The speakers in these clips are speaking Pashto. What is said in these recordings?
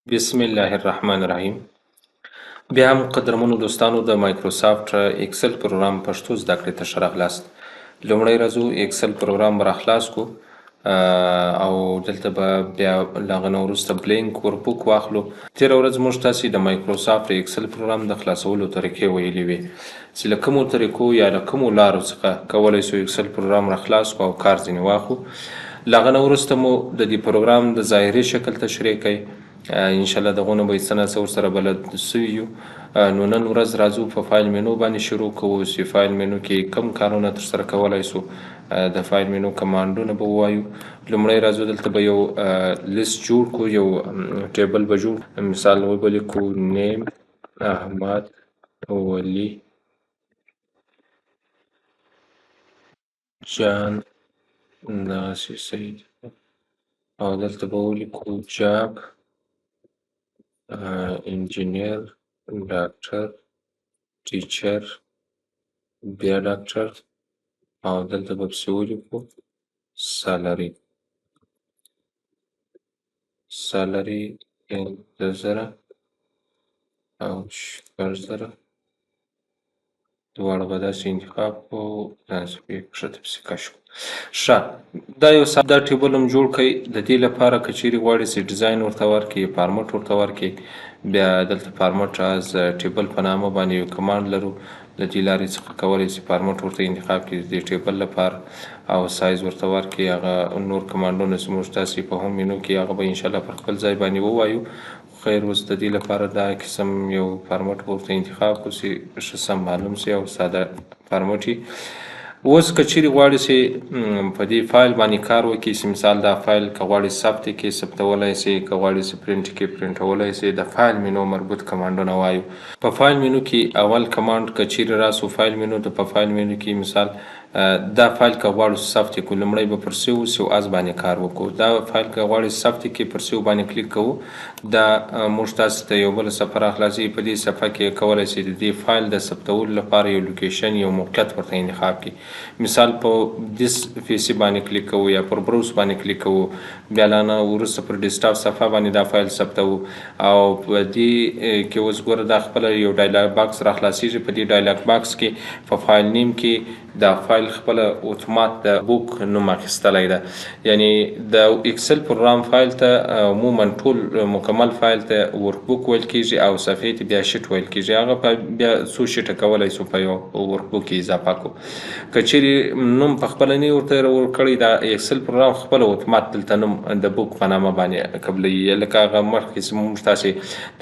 بسم الله الرحمن الرحیم. بیا هم قدرمنو دوستانو د مایکروسافت اکسل پروګرام پښتو زده کړې ته ښه راغلاست. لومړی راځو اکسل پروګرام به راخلاص کو او دلته به بیا له هغه نه وروسته بلینک ورکبوک واخلو. تېره ورځ موږ تاسې د مایکروسافت اکسل پروګرام د خلاصولو طریقې ویلې وې چې له کومو طریقو یا له کومو لارو څخه کولی سو اکسل پروګرام راخلاص کو او کار ځینې واخلو. له هغه نه وروسته مو د دې پروګرام د ظاهري شکل تشریح کوي. انشاءالله دغونه به څه نه څه ورسره بلد سوي یو. نو نن ورځ راځو په فایل منو باندې شروع کوو چې فایل منو کې کم کارونه ترسره کولی سو. د فایل منو کمانډونه به ووایو. لومړی راځو دلته به یو لیست جوړ کړو، یو ټیبل به جوړ، مثال به لیکو نیم احمد ولی جان دغسې صحیح ده، او دلته به ولیکو جاب انجینیر ډاکټر ټیچر بیا ډاکټر، او دلته به پسې ولیکو سالري. سالري 5,000 او 6,000 دواړه به داسې انتخاب کړو، داسې به یې کښته پسې کش کړو. ښه، دا یو ساده ټیبل هم جوړ کړئ. د دې لپاره که چیرې غواړئ چې ډیزاین ورته ورکړئ، فارمټ ورته ورکړئ، بیا دلته فارمټ از ټیبل په نامه باندې یو کمانډ لرو. له دې لارې څخه کولی شئ فارمټ ورته انتخاب کړئ د دې ټیبل لپاره، او سایز ورته ورکړئ. هغه نور کمانډونه چې موږ تاسې په هم منو کې هغه به انشاءالله پر خپل ځای باندې ووایو. خیر، اوس د دې لپاره دا قسم یو فارمټ ورته انتخاب کړو چې ښه سم معلوم شي او ساده فارمټ وي. اوس که چیرې غواړئ چې په دې فایل باندې کار وکړئ، چې مثال دا فایل که غواړئ ثبت یې کړئ ثبتولی شئ، که غواړئ چې پرنټ یې کړئ پرنټولی شئ. د فایل منو مربوط کمانډونه وایو. په فایل منو کې اول کمانډ که چیرې راسو فایل منو ته، په فایل منو کې مثال دا فایل که غواړو ثبت یې کړو، لومړی به پر سیو از باندې کار وکړو. دا فایل که غواړئ ثبت یې کړئ، پر سیو باندې کلیک کوو. دا موږ تاسې ته یو بله صفحه راخلاصوي. په دې صفحه کې کولی شئ د دې فایل د ثبتولو لپاره یو لوکیشن، یو موقعیت ورته انتخاب کړئ. مثال په دیس پیسي باندې کلیک کوو یا پر بروس باندې کلیک کوو، بیا لا نه وروسته پر ډیسکټاپ صفحه باندې دا فایل ثبتوو. او په دې کې اوس ګوره دا خپله یو ډایلاګ باکس راخلاصیږي. په دې ډایلاګ باکس کې په فایل نیم کې دا فایل خپله اتومات د بوک نوم اخیستلی ده. یعنی د اکسل پروګرام فایل ته عموما ټول مکمل فایل ته ورک بوک ویل کېږي، او صفحې ته بیا شیټ ویل کېږي. هغه بیا څو شیټه کولی شو په یو ورک بوک کې اضافه کړو. که چیرې نوم په خپله نه ورته ورکړی، دا اکسل پروګرام خپله اتومات دلته نوم د بوک په نامه باندې قبلوي. لکه هغه مخکې چې موږ تاسې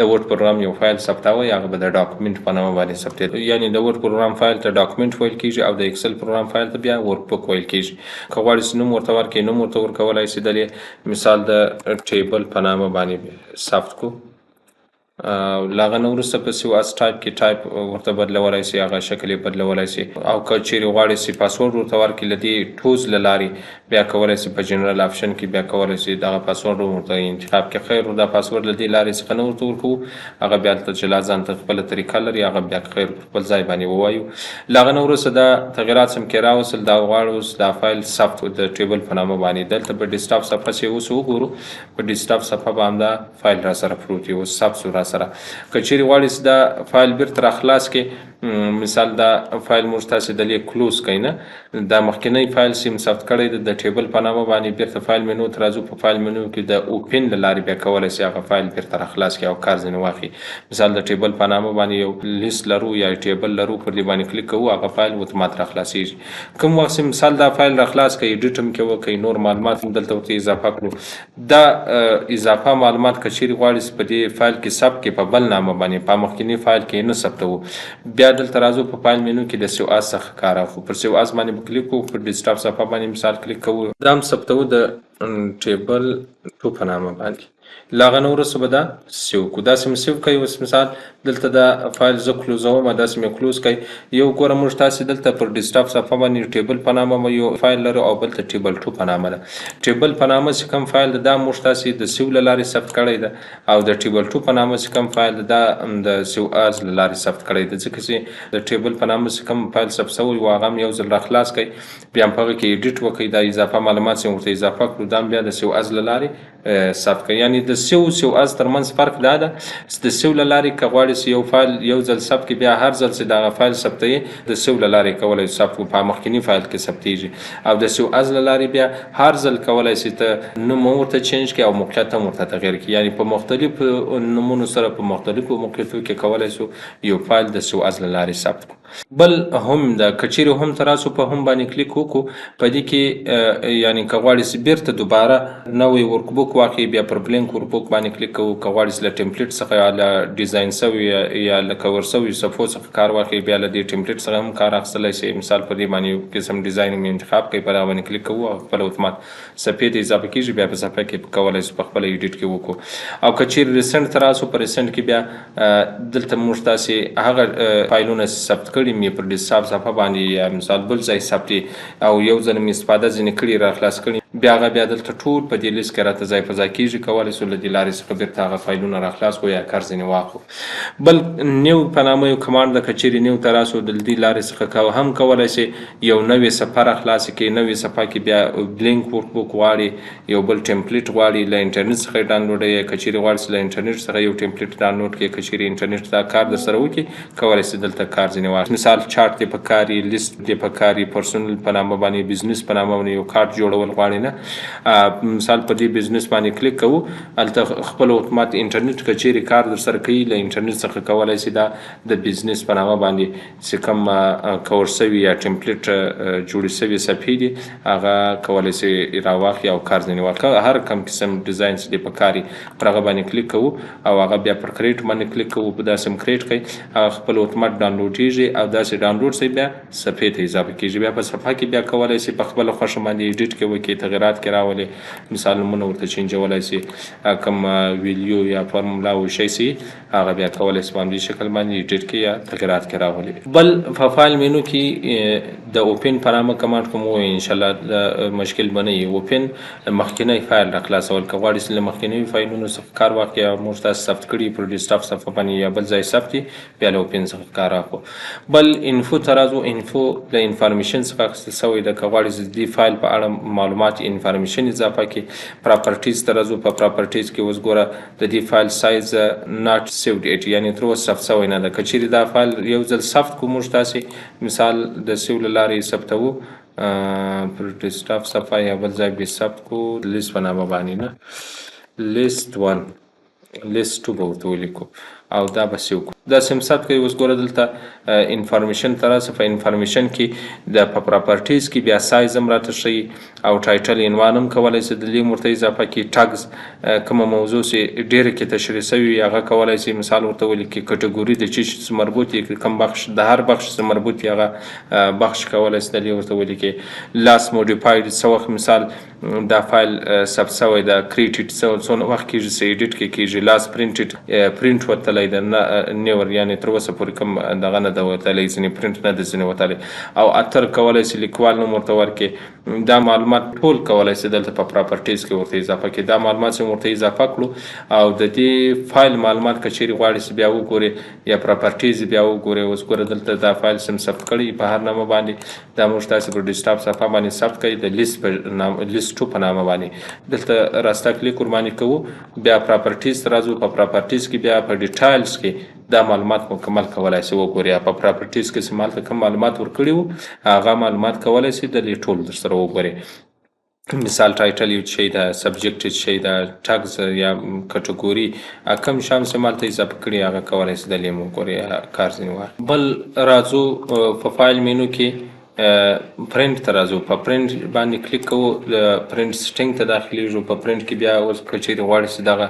د ورډ پروګرام یو فایل ثبتوئ، هغه به د ډاکومنټ په نامه باندې ثبتېده. یعنې د ورډ پروګرام فایل ته ډاکومنټ ویل کېږي، او د اکسل پروګرام فایل ته بیا ورک بوک ویل کېږي. که غواړئ چې نوم ورته ورکړئ، نوم ورته ورکولی شئ. دلې مثال د ټیبل په نامه باندې ثبت کړو. له هغه نه وروسته په سیواز ټایپ کې ټایپ ورته بدلولی شئ، هغه شکل یې بدلولی شئ. او که چیرې غواړئ چې پاسورډ ورته ورکړئ، له دې ټوز له لارې بیا کولی شئ په جنرال آپشن کې بیا کولی شئ دغه پاسورډ ورته انتخاب کړئ. خیر، دا پاسورډ له دې لارې څخه نه ورته ورکوو، هغه بیا هلته جلا ځان ته خپله طریقه لري، هغه بیا خیر پر خپل ځای باندې ووایو. له هغه نه وروسته دا تغیرات چې مکې راوستل، دا غواړو دا فایل ثبت د ټیبل په نامه باندې. دلته په ډیسکټاپ صفحه چې اوس وګورو، په ډیسکټاپ صفحه به همدا فایل را سره پروت وي، اوس ثبت شو را سره. که چیرې غواړئ چې دا فایل بیرته راخلاص کړئ، مثال دا فایل موږ تاسې دلې کلوز کړئ، نه دا مخکینی فایل چې ثبت کړی د ټیبل په نامه باندې، بیرته فایل منو ته راځو. په فایل منو کې د اوپن له لارې بیا کولی شئ هغه فایل بیرته راخلاص کړئ او کار ځینې واخلئ. مثال د ټیبل په نامه باندې یو لیست لرو یا ټیبل لرو، پر دې باندې کلیک کوو، هغه فایل اتومات راخلاصیږي. کوم وخت چې مثال دا فایل راخلاص کړئ، ایډیټ هم کې وکړئ، نور معلومات هم دلته ورته اضافه کړو. دا اضافه معلومات که چیرې غواړئ چې په دې فایل کې ثبت کړئ، په بل نامه باندې په مخکینی فایل کې نه ثبتوو، بیا دلته راځو په فایل منو کې د سیو از څخه کار اخلو. پر سیو از باندې به کلیک کوو، پر ډیسکټاپ صفحه باندې مثال کلیک کوو، دا هم ثبتوو د ټیبل 2 په نامه باندې. له هغه نه وروسته به دا سیو کړو. داسې مې سیو کړئ. اوس مثال دلته دا فایل زه کلوزوم، داسې مې کلوز کړئ. یو ګوره موږ تاسې دلته پر ډیسکټاپ صفحه باندې ټیبل په نامه یو فایل لرو، او بل ته ټیبل 2 په نامه ده. ټیبل په نامه چې کوم فایل ده، دا موږ تاسې د سیو له لارې ثبت کړی ده، او د ټیبل 2 په نامه چې کوم فایل ده، دا د سیو از له لارې ثبت کړی ده. ځکه چې د ټیبل په نامه چې کوم فایل ثبت شوی و، هغه هم یو ځل راخلاص کړئ، بیا هم په هغه کې ایډیټ وکړئ، دا اضافه معلومات چې ورته اضافه کړو، دا هم بیا د سیو از له لارې ثبت کړئ. یعنې د سیو از ترمنځ فرق دا ده چې د سیو له لارې که غواړې چې یو فایل یو ځل ثبت کړي بیا هر ځل چې دغه فایل ثبتوي د سیو له لارې کولی ثبت کړو په مخکیني فایل کې ثبتېږي، او د سیو از له لارې بیا هر ځل کولی شي ته نوم ورته چینج کړي او موقعیت هم ورته تغیر کړي. یعنې په مختلفو نومونو سره په مختلفو موقعیتونو کې کولی شو یو فایل د سیو از له لارې ثبت کړو. بل هم د کچېرې هم تراسو په هم باندې کلیک وکړو په دې کې یعنې که غواړې چې بیرته دوباره نوی ورکبوک واخلي بیا پر بلینک ورکبوک باندې کلیک کوو. که غواړې چې له ټمپلیټ څخه یا له ډیزاین سوي یا له کور سوي صفحو څخه کار واخلي بیا له دې ټمپلیټ څخه هم کار اخیستلی شي. مثال په دې باندې یو قسم ډیزاین مې انتخاب کړئ، په هغه باندې کلیک کوو او خپله اتومات صفحې ته اضافه کېږي، بیا په صفحه کې کولی شو په خپله ایډیټ کې وکړو. او که چیرې ریسنټ ته راسو په ریسنټ کې بیا دلته موږ تاسې هغه فایلونه ثبت کړي مې پر ډیسکټاپ صفحه باندې یا مثال بل ځای ثبتې او یو ځل مې استفاده ځینې کړي را خلاص کړي بیا هغه بیا دلته ټول په دې لیست کې راته ځای په ځای کېږي. کولی شو له دې لارې څخه بیرته هغه فایلونه را خلاص کړو یا کار ځینې واخلو. بل نیو په نامه یو کمانډ ده، که چیرې نیو ته راسو د دې لارې څخه هم کولی شي یو نوې صفحه را خلاصې کړي. نوې صفحه کې بیا بلینک ورکبوک غواړي، یو بل ټمپلیټ غواړي، له انټرنیټ څخه یې ډاونلوډوي. که چیرې غواړي چې له انټرنیټ څخه یو ټمپلیټ ډاونلوډ کړي، که چیرې انټرنیټ دا کار در سره وکړي کولی شي دلته کار ځینې واخلي. مثال چارټ دې په کار وي، لیست دې په کار وي، پرسونل په نامه باندې بزنس په نامه باندې یو کارت جوړول غواړي نه مثال په دې بزنس باندې کلیک کوو، هلته خپل اتومات انټرنیټ که چیرې کار در سره کوي له انټرنیټ څخه کولی شي دا د بزنس په نامه باندې چې کوم کور سوي یا ټمپلیټ جوړې سوي صفحې دي هغه کولی شي راواخلي او کار ځینې واخلي. هر کم قسم ډیزاین چې دی په کار پر هغه باندې کلیک کوو او هغه بیا پر کریټ باندې کلیک کوو، په داسې هم کریټ کوي هغه خپل اتومات ډاونلوډېږي او داسې ډاونلوډ شي بیا صفحې ته اضافه کېږي. بیا په صفحه کې بیا کولی شي په خپله خوښه باندې ایډیټ کې وکړي، تغیرات کې راولي، مثال نومونه ورته چینجولی شي، کوم ویډیو یا فارمولا وشی شي هغه بیا کولی شي په همدې شکل باندې ایډیټ کړي یا تغیرات کې راولي. بل په فایل مینو کې د اوپن په نامه کمانډ کوم وایي انشاءالله مشکل به نه وي. اوپن مخکینی فایل را خلاصول، که غواړې چې له مخکینیو فایلونو څخه کار واخلي یا موږ تاسو ثبت کړي پر ډیسکټاپ صفحه باندې یا بل ځای ثبت کړي بیا له اوپن څخه کار اخلو. بل انفو ته راځو. انفو د انفارمیشن څخه اخیستل سوی ده. که غواړې چې د دې فایل په اړه معلومات انفارمیشن اضافه کړي پراپرټیز ته راځو. په پراپرټیز کې اوس ګوره د دې فایل سایز ناټ سیوډ ایټ یعنې تر اوسه ثبت سوی نه ده. که چیرې دا فایل یو ځل ثبت کړو موږ تاسې مثال د سیو له لارې یې ثبتوو پر ډیسکټاپ صفحه یا بل ځای بیا ثبت کړو لیست په نامه باندې نه لیست 1 لیست 2 به ورته ولیکو او دا به سیو کړو. دا سیم ثبت کوي. اوس ګوره دلته انفارمیشن ته راسه. په انفارمیشن کې د په پراپرټیز کې بیا سایز هم راته ښیي او ټایټل عنوان هم کولی شي د دې ورته اضافه کړي. ټاګز کومه موضوع چې ډېره کې تشریح سوي وي هغه کولی شي مثال ورته ولیکي. کټګوري د چی څه مربوط یې کوم بخش د هر بخش څه مربوط یې هغه بخش کولی شي د دې ورته ولیکي. لاس موډیفاید څه وخت مثال دا فایل ثبت سوی ده کریټډ څونه وخت کېږي چې ایډیټ کې کېږي. لاس پرنټډ پرنټ وتلی ده نیور یعنې تر اوسه پورې کوم دغه نه ده وتلی ځینې پرنټ نه ده ځینې وتلی او اتر کولی شي لیکوال نوم ورته ورکړي. دا معلومات ټول کولی شي دلته په پراپرټیز کې ورته اضافه کړي. دا معلومات چې ورته اضافه کړو او د دې فایل معلومات که چیرې غواړي چې بیا وګورئ یا پراپرټیز بیا وګورئ. اوس ګوره دلته دا فایل سم ثبت کړی په هر نامه باندې دا موږ تاسې پر ډیسکټاپ صفحه باندې ثبت کړئ د لیست په نام لیست 2 په نامه باندې. دلته راسته کلیک ورباندې کوو بیا پراپرټیز ته راځو. په پراپرټیز کې بیا په ډیټایلز کې دا معلومات مکمل کولی شي وګورئ. په پراپرټیز کې چې مالته کوم معلومات ورکړي وو هغه معلومات کولی شي د دې ټول در سره وګورئ. مثال ټایټل یو شی ده، سبجیکټ شی ده، ټاګز یا کټګوري کوم شام چې مالته اضافه کړي هغه کولی شي د دې وګورئ کار ځینې واخلي. بل راځو په فایل مینو کې پرنټ ته راځو. په پرنټ باندې کلیک کوو د پرنټ سټینګ ته داخلیږو. په پرنټ کې بیا اوس که چیرې غواړئ چې دغه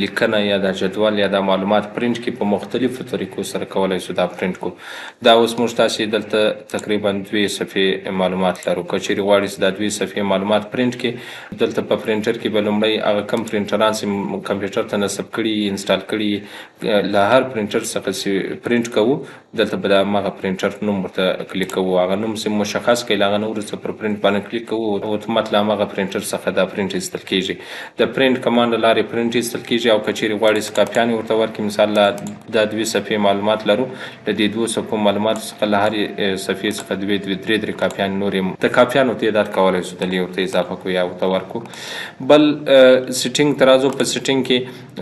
لیکنه یا دا جدول یا دا معلومات پرنټ کې په مختلفو طریقو سره کولی شو دا پرنټ کو. دا اوس موږ تاسې دلته تقریبا 2 صفحې معلومات لرو. که چیرې غواړئ چې دا 2 صفحې معلومات پرنټ کې دلته په پرنټر کې به لومړی هغه کم پرنټران چې کمپیوټر ته نصب کړي انسټال کړي له هر پرنټر څخه چې پرنټ کوو دلته به د همغه پرنټر نوم ورته کلیک کوو. هغه نوم چې مشخص کړي هغه نه وروسته پر پرنټ باندې کلیک کوو اتومات له هماغه پرنټر څخه دا پرنټ ایستل کیږي د پرنټ کمانډ له لارې پرنټ ایستل کیږي او که چیرې غواړئ چې کاپیانې ورته ورکړي مثال دا 2 صفحې معلومات لرو د دې 2 صفحو معلوماتو څخه له هرې صفحې څخه 2 3 کاپیانې نورې د کاپیانو تعداد کولی شو دلې ورته اضافه کړو یا ورته ورکړو بل سیټینګ ته راځو په سیټینګ کې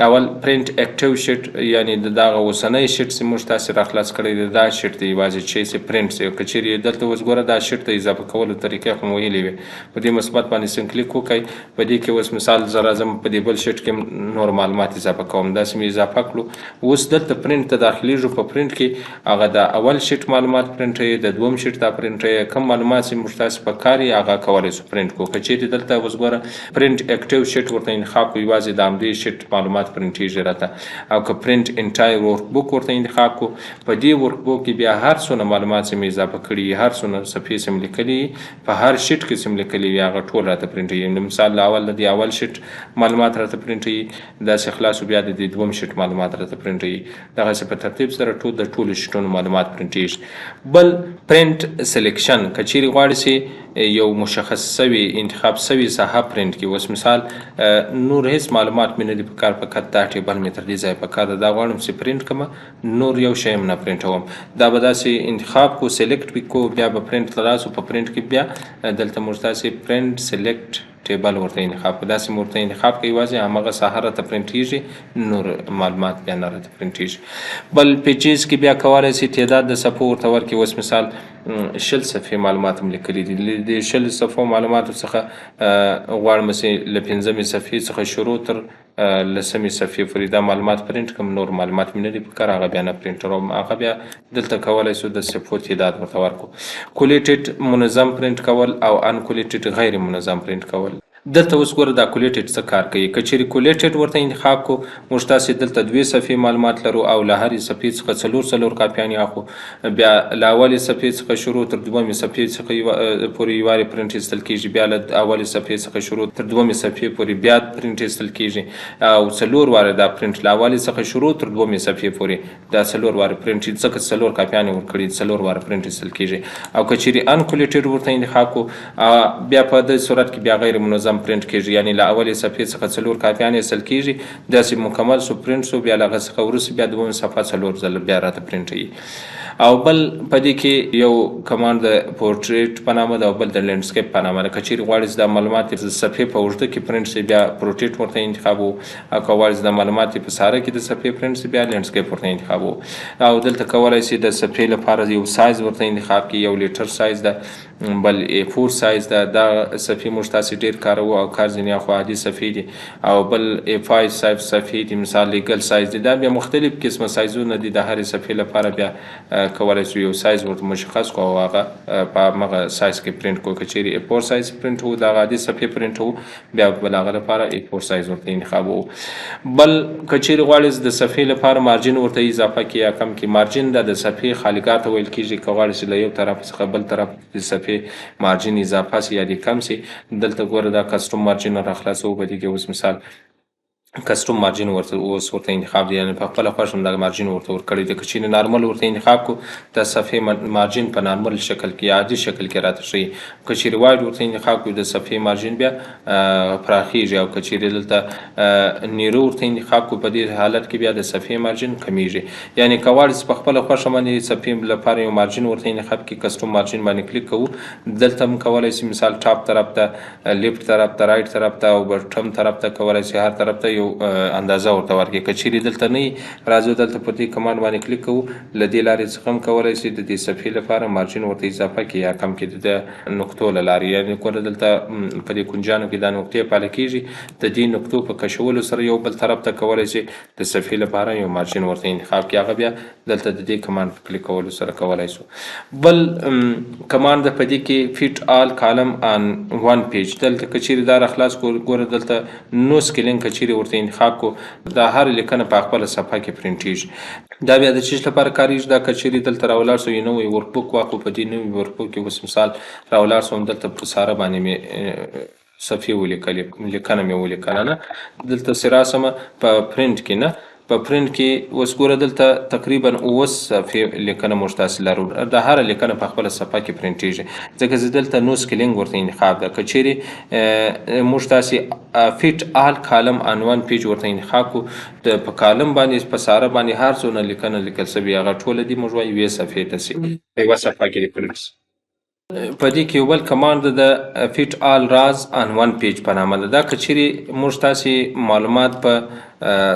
اول پرنټ اکټیو شیټ یعنی د دغه اوسنی شیټ چې موږ تاسې راخلاص کړی دی دا شیټ دی یوازې چې پرنټ سي که چیرې دلته اوس ګوره دا شیټ ته اضافه کولو طریقې خو مو ویلې وې په دې مثبت باندې سم کلیک وکړئ په دې کې اوس مثال زه راځم په دې بل شیټ کې نور معلومات اضافه کوم داسې مې اضافه کړو اوس دلته پرنټ ته داخلیږو په پرنټ کې هغه د اول شیټ معلومات پرنټوي د دوم شیټ دا پرنټوي کوم معلومات چې موږ تاسې په کار یې هغه کولی شو پرنټ کړو که چیرې دلته اوس ګوره پرنټ اکټیو شیټ ورته انتخاب کړو یوازې د همدې شیټ معلومات پرنټیږي راته او که پرنټ انټایر ورک بک ورته انتخاب کړو په دې ورک بک کې بیا هر څونه معلومات چې مې اضافه کړي هر څونه صفحې چې مې لیکلي په هر شیټ کې چې مې لیکلي وي هغه ټول راته پرنټوي مثال له اول د دې اول شیټ معلومات راته پرنټوي داسې خلاص بیا د دې دوم شیټ معلومات راته پرنټوي دغسې په ترتیب سره د ټولو شیټونو معلومات پرنټیږي بل پرنټ سلیکشن که چیرې غواړئ چې یو مشخص سوي انتخاب سوي ساحه پرنټ کړي اوس مثال نور هیڅ معلومات مې نه دي په کار فقط دا ټیبل مې تر دې ځایه په کار ده دا غواړم چې پرنټ کړم نور یو شی هم نه پرنټوم دا به داسې انتخاب کو سلیکټ وکړو بیا به پرنټ ته راسو په پرنټ کې بیا دلته موږ تاسې پرنټ سلیکټ ټیبل ورته انتخاب کړو داسې مو ورته انتخاب کړئ یوازې همغه ساحه راته پرنټیږي نور معلومات بیا نه راته پرنټیږي بل پیجز کې بیا کولی شئ تعداد د صفحو ورته ورکړي اوس مثال 20 صفحې معلومات هم لیکلي دي د 20 صفحو معلوماتو څخه غواړم چې له 5مې صفحې څخه شروع تر 10مې صفحې پورې دا معلومات پرنټ کړم نور معلومات مې نه دي په کار هغه بیا نه پرنټوم هغه بیا دلته کولی شو د صفحو تعداد ورته ورکړو کولیټډ منظم پرنټ کول او انکولیټډ غیر منظم پرنټ کول دلته اوس ګوره دا کولیټډ څه کار کوي که چیرې کولیټډ ورته انتخاب کړو موږ تاسې دلته 2 صفحې معلومات لرو او له هرې صفحې څخه 4 کاپیانې اخلو بیا له اولې صفحې څخه شروع تر 2مې صفحې څخه پورې یو وارې پرنټ ایستل کېږي بیا له اولې صفحې څخه شروع تر 2مې صفحې پورې بیا پرنټ ایستل کېږي او 4 واره دا پرنټ له اولې څخه شروع تر 2مې صفحې پورې دا 4 واره پرنټ ځکه 4 کاپیانې ورکړي 4 واره پرنټ ایستل کېږي او که چیرې انکولیټډ ورته انتخاب کړو بیا په دې صورت کې بیا غیر منظم پرنټ کېږي یعنی له اولې صفحې څخه 4 کاپیانې ایستل کېږي داسې مکمل سو پرنټ سو بیا له هغه څخه وروسته بیا 2مه صفحه 4 ځله بیا راته پرنټوي او بل په دې کې یو کمانډ د پورټریټ په نامه ده او بل د لینډسکیپ په نامه ده که چیرې غواړئ چې دا معلومات د صفحې په اوږده کې پرنټ شي بیا پورټریټ ورته انتخابوو او که غواړئ چې دا معلومات په ساره کې د صفحې پرنټ شي بیا لینډسکیپ ورته انتخابوو او دلته کولی شئ د صفحې لپاره یو سایز ورته انتخاب کړئ یو لیټر سایز ده بل A4 سایز ده دا صفحې موږ تاسې ډېر کاروو او کار ځینې خو عادي صفحې دي او بل A5 سایز صفحې دي مثال لیګل سایز دي دا بیا مختلف قسمه سایزونه دي د هرې صفحې لپاره بیا کولی شو یو سایز ورته مشخص کړو او هغه په همغه سایز کې پرنټ کړو که چیرې A4 سایز پرنټ وو د هغه عادي صفحې پرنټ وو بیا بل هغه لپاره A4 سایز ورته انتخابوو بل که چیرې غواړئ د صفحې لپاره مارجن ورته اضافه کړي یا کم کړي مارجن د صفحې خالیګاه ته ویل کېږي که غواړئ چې له یو طرف څخه بل طرف د صفحې مارجن اضافه سي یا دې کم سي دلته ګوره دا کسټوم مارجن راخلاصوو په دې کې اوس مثال کسټوم مارجن ورته انتخاب دی یعنې په خپله خوښه هم دغه مارجن ورته ورکړی دی که چیرې نارمل ورته انتخاب کړو د صفحې مارجن په نارمل شکل کې یا عادي شکل کې راته ښیي که چیرې وایډ ورته انتخاب کړو د صفحې مارجن بیا پراخیږي او که چیرې دلته نیرو ورته انتخاب کړو په دې حالت کې بیا د صفحې مارجن کمیږي یعنې که غواړئ چې په خپله خوښه باندې صفحې لپاره یو مارجن ورته انتخاب کړي کسټوم مارجن باندې کلیک کوو دلته هم کولی شي مثال ټاپ طرف ته لیفټ طرف ته رایټ طرف ته او بټم طرف ته کولی شي هر طرف ته اندازه ورته ورکړي که چیرې دلته نه وي راځو دلته په دې کمانډ باندې کلیک کوو له دې لارې څخه هم کولی شي د دې صفحې لپاره مارجن ورته اضافه کړي یا کم کړي د نقطو له لارې یعنې ګوره دلته په دې کونجانو کې دا نقطې پاله کېږي د دې نقطو په کشولو سره یو بل طرف ته کولی شي د صفحې لپاره یو مارجن ورته انتخاب کړي هغه بیا دلته د دې کمانډ په کلیک کولو سره کولی شو بل کمانډ د په دې کې فیټ آل کالم آن ون پیج دلته که چیرې دا راخلاص کړو ګوره دلته نو سکیلینګ که چیرې ورته انتخاب کو دا هر لیکنه په خپله صفحه کې پرنټیږي دا بیا د چیز لپاره کاریږي دا که چیرې دلته راولاړ سو یو نوی ورک بک واخلو په دې نوي ورک بک کې اوس مثال راولاړ سوم دلته په ساره باندې مې صفحې ولیکلې لیکنه مې ولیکله نه دلته چې راسمه په پرنټ کې نه په پرنټ کې اوس ګوره دلته تقریبا 9 صفحې لیکنه موږ تاسې لرو. د هره لیکنه په خپله صفحه کې پرنټېږي، ځکه زه دلته نو سکلینګ ورته انتخاب ده. که چیرې موږ تاسې فیټ آل کالم ان ون پیج ورته انتخاب کړو، په کالم باندې په ساره باندې هر څونه لیکنه لیکل سوي هغه ټوله دي موږ وایو یوې صفحې ته سي، په یوه صفحه کې دې پرنټ سي. په دې کې یو بل کمانډ د فیټ آل راز ان ون پیج په نامه ده. دا که چیرې موږ تاسې معلومات په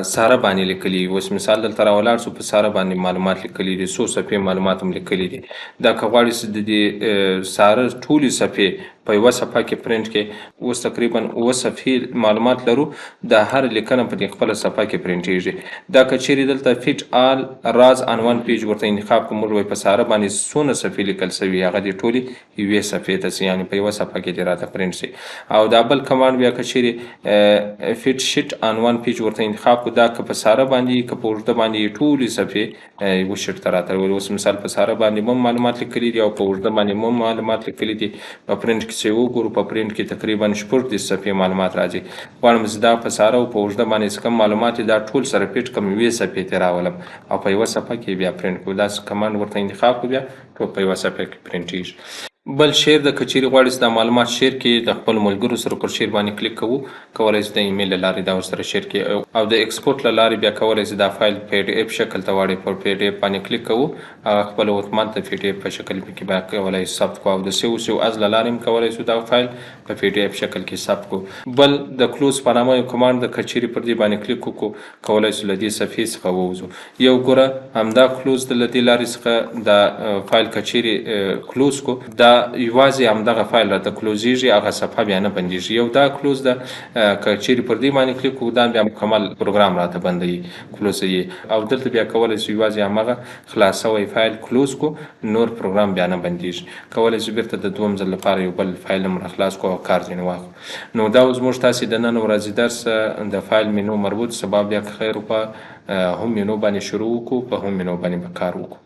ساره باندې لیکلي، اوس مثال دلته راولاړ شو په ساره باندې معلومات لیکلي دي، څو صفحې معلومات هم لیکلي دي. دا که غواړئ چې د دې ساره ټولې صفحې په یوه صفحه کې پرنټ کې، اوس تقریبا 9 صفحې معلومات لرو، دا هر لیکنه په دې خپله صفحه کې پرنټېږي. دا که چیرې دلته فیټ آل راز ان ون پیج ورته انتخاب کړو، موږ وایو په ساره باندې څونه صفحې لیکل سوي هغه دې ټولې یوې صفحې ته سي، یعنې په یوه صفحه کې دې راته پرنټ سي. او دا بل کمانډ بیا که چیرې فیټ شیټ ان ون پیج ورته انتخاب کړو، دا که په ساره باندې که په اوږده باندې ټولې صفحې یوه شیټ ته راته راولي. اوس مثال په ساره باندې هم معلومات لیکلي دي او په اوږده باندې هم معلومات لیکلي دي. په پرنټ کې چې وګورو، په پرنټ کې تقریبا 14 صفحې معلومات راځي. غواړم چې دا په ساره او په اوږده باندې څه کم معلومات دي دا ټول سره پیټ کړم، یوې صفحې ته راولم او په یوه صفحه کې بیا پرنټ کړو. داسې کمانډ ورته انتخاب کړو، بیا ټول په یوه صفحه کې پرنټېږي. بل شیر د که چیرې غواړئ چې دا معلومات شیر کړئ، د خپلو ملګرو سره پر شیر باندې کلیک کوو، کولی شئ د ایمیل له لارې دا ورسره شیر کړئ، او د ایکسپورټ له لارې بیا کولی شئ دا فایل په پی ډي اف شکل ته واړوئ. پر پی ډي اف باندې کلیک کوو، هغه خپله اتومات د پی ډي اف په شکل کې بیا کولی شئ ثبت کړو، او د سیو از له لارې هم کولی شو دا فایل په پی ډي اف شکل کې ثبت کړو. بل د کلوز په نامه یو کمانډ د که چیرې پر دې باندې کلیک وکړو، کولی شو له دې صفحې څخه ووځو. یو ګوره همدا کلوز د له دې لارې څخه دا فایل که چیرې کلوز کړو، دا یوازې همدغه فایل راته کلوزیږي، هغه صفحه بیا نه بندیږي. یو دا کلوز ده، که چیرې پر دې باندې کلیک وکړو دا بیا مکمل پروګرام راته بندوي، کلوزوي. او دلته بیا کولی شو یوازې همغه خلاص شوی فایل کلوز کړو، نور پروګرام بیا نه بندیږي. کولی شو بیرته د دویم ځل لپاره یو بل فایل هم راخلاص کړو او کار ځینې واخلو. نو دا اوس موږ تاسې د نن ورځې درس د فایل مینو مربوط، سبا بیا که خیر وکړه هم مینو باندې شروع وکړو، په هم مینو باندې به کار وکړو.